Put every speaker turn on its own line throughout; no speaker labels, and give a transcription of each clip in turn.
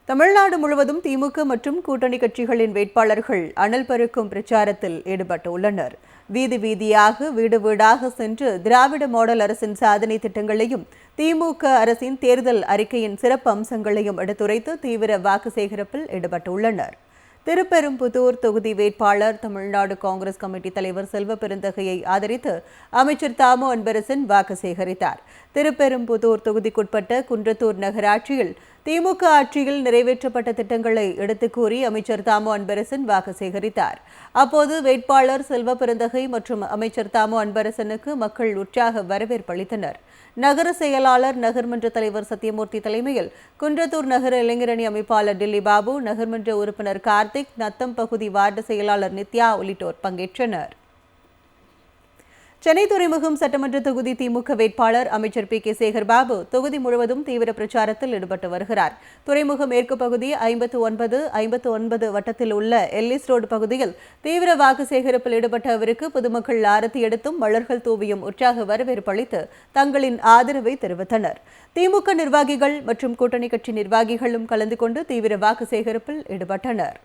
தமிழ்நாடு முழுவதும் திமுக மற்றும் கூட்டணி கட்சிகளின் வேட்பாளர்கள் அனல் பறக்கும் பிரச்சாரத்தில் ஈடுபட்டுள்ளனர். வீதி வீதியாக வீடு வீடாக சென்று திராவிட மாடல் அரசின் சாதனை திட்டங்களையும் திமுக அரசின் தேர்தல் அறிக்கையின் சிறப்பு அம்சங்களையும் எடுத்துரைத்து தீவிர வாக்கு சேகரிப்பில் ஈடுபட்டுள்ளனர். திருப்பெரும்புதூர் தொகுதி வேட்பாளர் தமிழ்நாடு காங்கிரஸ் கமிட்டி தலைவர் செல்வ பெருந்தகையை ஆதரித்து அமைச்சர் தாமோ அன்பரசன் வாக்கு சேகரித்தார். திருப்பெரும்புதூர் தொகுதிக்குட்பட்ட குன்றத்தூர் நகராட்சியில் திமுக ஆட்சியில் நிறைவேற்றப்பட்ட திட்டங்களை எடுத்துக் கூறி அமைச்சர் தாமோ அன்பரசன் வாக்கு சேகரித்தார். அப்போது வேட்பாளர் செல்வ பெருந்தகை மற்றும் அமைச்சர் தாமோ அன்பரசனுக்கு மக்கள் உற்சாக வரவேற்பு அளித்தனர். நகர செயலாளர் நகர்மன்ற தலைவர் சத்தியமூர்த்தி தலைமையில் குன்றத்தூர் நகர இளைஞரணி அமைப்பாளர் டில்லி பாபு, நகர்மன்ற உறுப்பினர் கார்த்திக், நத்தம் பகுதி வார்டு செயலாளர் நித்யா உள்ளிட்டோர் பங்கேற்றனர். சென்னை துறைமுகம் சட்டமன்ற தொகுதி திமுக வேட்பாளர் அமைச்சர் பி. கே. சேகர்பாபு தொகுதி முழுவதும் தீவிர பிரச்சாரத்தில் ஈடுபட்டு வருகிறார். துறைமுகம் மேற்கு பகுதி 59 வட்டத்தில் உள்ள எல்லிஸ் ரோடு பகுதியில் தீவிர வாக்கு சேகரிப்பில் ஈடுபட்ட அவருக்கு பொதுமக்கள் ஆரத்தி எடுத்தும் மலர்கள் தூவியும் உற்சாக வரவேற்பு அளித்து தங்களின் ஆதரவை தெரிவித்தனர். திமுக நிர்வாகிகள் மற்றும் கூட்டணி கட்சி நிர்வாகிகளும் கலந்து கொண்டு தீவிர வாக்கு சேகரிப்பில் ஈடுபட்டனர்.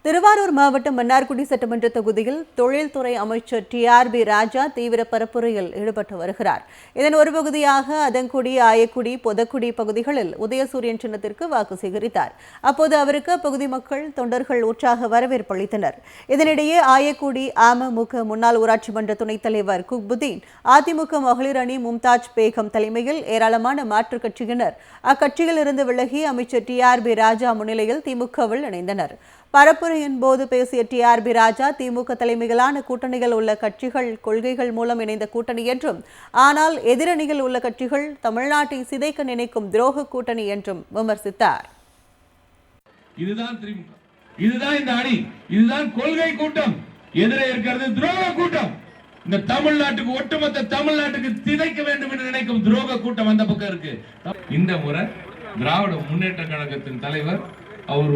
திருவாரூர் மாவட்டம் மன்னார்குடி சட்டமன்ற தொகுதியில் தொழில்துறை அமைச்சர் TRB ராஜா தீவிர பரப்புரையில் ஈடுபட்டு வருகிறார். இதன் ஒரு பகுதியாக அதங்குடி, ஆயக்குடி, பொதக்குடி பகுதிகளில் உதயசூரியன் சின்னத்திற்கு வாக்கு சேகரித்தார். அப்போது அவருக்கு அப்பகுதி மக்கள், தொண்டர்கள் உற்சாக வரவேற்பு அளித்தனர். இதனிடையே ஆயக்குடி அமமுக முன்னாள் ஊராட்சி மன்ற துணைத் தலைவர் குக்புதீன், அதிமுக மகளிர் அணி மும்தாஜ் பேகம் தலைமையில் ஏராளமான மாற்றுக் கட்சியினர் அக்கட்சியில் இருந்து விலகி அமைச்சர் TRB ராஜா முன்னிலையில் திமுகவில் இணைந்தனர். பரப்புரையின் போது பேசிய TRB ராஜா, திமுக தலைமையிலான கூட்டணிகள் உள்ள கட்சிகள் கொள்கைகள் மூலம் இணைந்த கூட்டணி என்றும், ஆனால் எதிரணியில் உள்ள கட்சிகள் தமிழ்நாட்டை சிதைக்க நினைக்கும் துரோக கூட்டணி என்றும் விமர்சித்தார்.
இதுதான் இந்த அணி, இதுதான் கொள்கை கூட்டம், எதிரே இருக்கிறது துரோக கூட்டம். இந்த தமிழ்நாட்டுக்கு, ஒட்டுமொத்த தமிழ்நாட்டுக்கு சிதைக்க வேண்டும் என்று நினைக்கும் துரோக கூட்டம் அந்த பக்கம் இருக்கு. இந்த முறை திராவிட முன்னேற்ற கழகத்தின் தலைவர் அவர்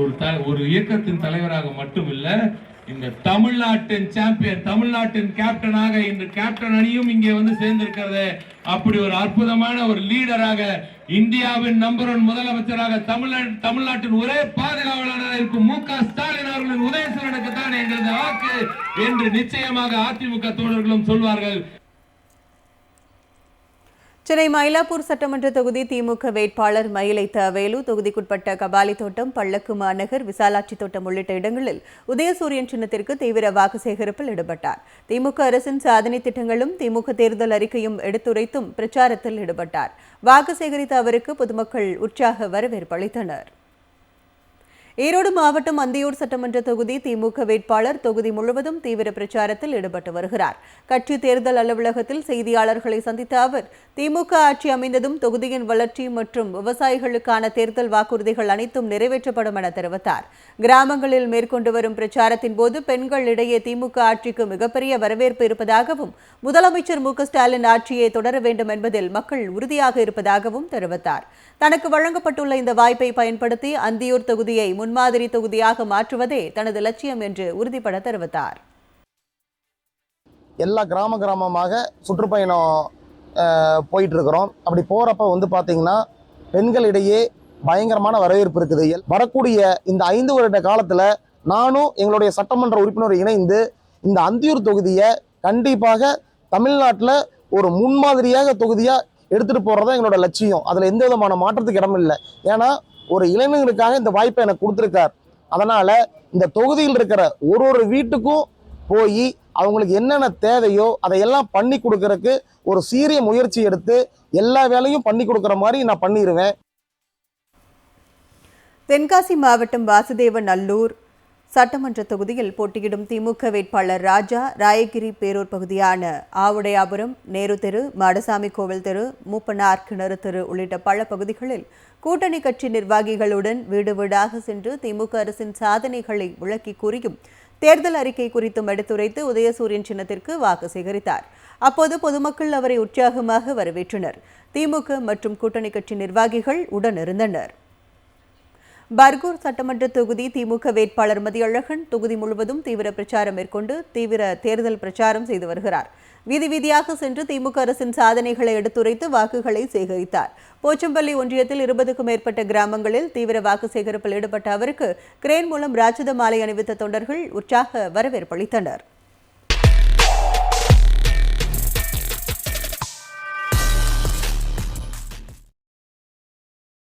ஒரு இயக்கத்தின் தலைவராக மட்டுமில்ல, இந்த தமிழ்நாட்டின் சாம்பியன், தமிழ்நாட்டின் கேப்டனாக இன்று கேப்டன் அணியும் இங்கே வந்து சேர்ந்திருக்கிறது. அப்படி ஒரு அற்புதமான ஒரு லீடராக, இந்தியாவின் நம்பர் 1 முதலமைச்சராக, தமிழ்நாட்டின் ஒரே பாதுகாவலராக இருக்கும் MK ஸ்டாலின் அவர்களின் உதயசூரனுக்கு தான் எங்களது வாக்கு என்று நிச்சயமாக அதிமுக தோழர்களும் சொல்வார்கள்.
சென்னை மயிலாப்பூர் சட்டமன்ற தொகுதி திமுக வேட்பாளர் மயிலை தவேலு தொகுதிக்குட்பட்ட கபாலி தோட்டம், பள்ளக்கு மாநகர், விசாலாட்சி தோட்டம் உள்ளிட்ட இடங்களில் உதயசூரியன் சின்னத்திற்கு தீவிர வாக்கு சேகரிப்பில் ஈடுபட்டார். திமுக அரசின் சாதனை திட்டங்களும் திமுக தேர்தல் அறிக்கையும் எடுத்துரைத்தும் பிரச்சாரத்தில் ஈடுபட்டார். வாக்கு சேகரித்த அவருக்கு பொதுமக்கள் உற்சாக வரவேற்பு அளித்தனர். ஈரோடு மாவட்டம் அந்தியூர் சட்டமன்ற தொகுதி திமுக வேட்பாளர் தொகுதி முழுவதும் தீவிர பிரச்சாரத்தில் ஈடுபட்டு வருகிறார். கட்சி தேர்தல் அலுவலகத்தில் செய்தியாளர்களை சந்தித்த அவர், திமுக ஆட்சி அமைந்ததும் தொகுதியின் வளர்ச்சி மற்றும் விவசாயிகளுக்கான தேர்தல் வாக்குறுதிகள் அனைத்தும் நிறைவேற்றப்படும் என தெரிவித்தார். கிராமங்களில் மேற்கொண்டு வரும் பிரச்சாரத்தின் போது பெண்களிடையே திமுக ஆட்சிக்கு மிகப்பெரிய வரவேற்பு இருப்பதாகவும், முதலமைச்சர் MK ஸ்டாலின் ஆட்சியை தொடர வேண்டும் என்பதில் மக்கள் உறுதியாக இருப்பதாகவும் தெரிவித்தார். தனக்கு வழங்கப்பட்டுள்ள இந்த வாய்ப்பை பயன்படுத்தி அந்தியூர் தொகுதியை முன்மாதிரி தொகுதியாக மாற்றுவதே தனது லட்சியம் என்று உறுதிபட தெரிவித்தார்.
எல்லா கிராமமாக சுற்றுப்பயணம் போயிட்டு இருக்கிறோம். அப்படி போறப்ப பாத்தீங்கன்னா பெண்களிடையே பயங்கரமான வரவேற்பு இருக்குது. வரக்கூடிய இந்த 5 வருட காலத்துல நானும் எங்களுடைய சட்டமன்ற உறுப்பினர் இணைந்து இந்த அந்தியூர் தொகுதியை கண்டிப்பாக தமிழ்நாட்டில் ஒரு முன்மாதிரியாக தொகுதியா எடுத்துட்டு போறதா எங்களோட லட்சியம். அதுல எந்த விதமான மாற்றத்துக்கு இடம் இல்லை. ஏன்னா ஒரு இளைஞர்களுக்காக இந்த வாய்ப்பை எனக்கு கொடுத்துருக்கார். அதனால இந்த தொகுதியில் இருக்கிற ஒரு வீட்டுக்கும் போய் அவங்களுக்கு என்னென்ன தேவையோ அதையெல்லாம் பண்ணி கொடுக்கறதுக்கு ஒரு சீரிய முயற்சி எடுத்து எல்லா வேலையும் பண்ணி கொடுக்குற மாதிரி நான் பண்ணிடுவேன்.
தென்காசி மாவட்டம் வாசுதேவ நல்லூர் சட்டமன்ற தொகுதியில் போட்டியிடும் திமுக வேட்பாளர் ராஜா, ராயகிரி பேரூர் பகுதியான ஆவுடையாபுரம், நேரு தெரு, மாடசாமி கோவில் தெரு, மூப்பனார் கிணறு தெரு உள்ளிட்ட பல பகுதிகளில் கூட்டணி கட்சி நிர்வாகிகளுடன் வீடு வீடாக சென்று திமுக அரசின் சாதனைகளை விளக்கி கூறியும் தேர்தல் அறிக்கை குறித்தும் எடுத்துரைத்து உதயசூரியன் சின்னத்திற்கு வாக்கு சேகரித்தார். அப்போது பொதுமக்கள் அவரை உற்சாகமாக வரவேற்றனர். திமுக மற்றும் கூட்டணி கட்சி நிர்வாகிகள் உடனிருந்தனர். பர்கூர் சட்டமன்ற தொகுதி திமுக வேட்பாளர் மதியழகன் தொகுதி முழுவதும் தீவிர பிரச்சாரம் மேற்கொண்டு தீவிர தேர்தல் பிரச்சாரம் செய்து வருகிறார். வீதி வீதியாக சென்று திமுக அரசின் சாதனைகளை எடுத்துரைத்து வாக்குகளை சேகரித்தார். போச்சம்பள்ளி ஒன்றியத்தில் 20க்கும் மேற்பட்ட கிராமங்களில் தீவிர வாக்கு சேகரிப்பில் ஈடுபட்ட அவருக்கு கிரேன் மூலம் ராட்சத மாலை அணிவித்த தொண்டர்கள் உற்சாக வரவேற்பளித்தனர்.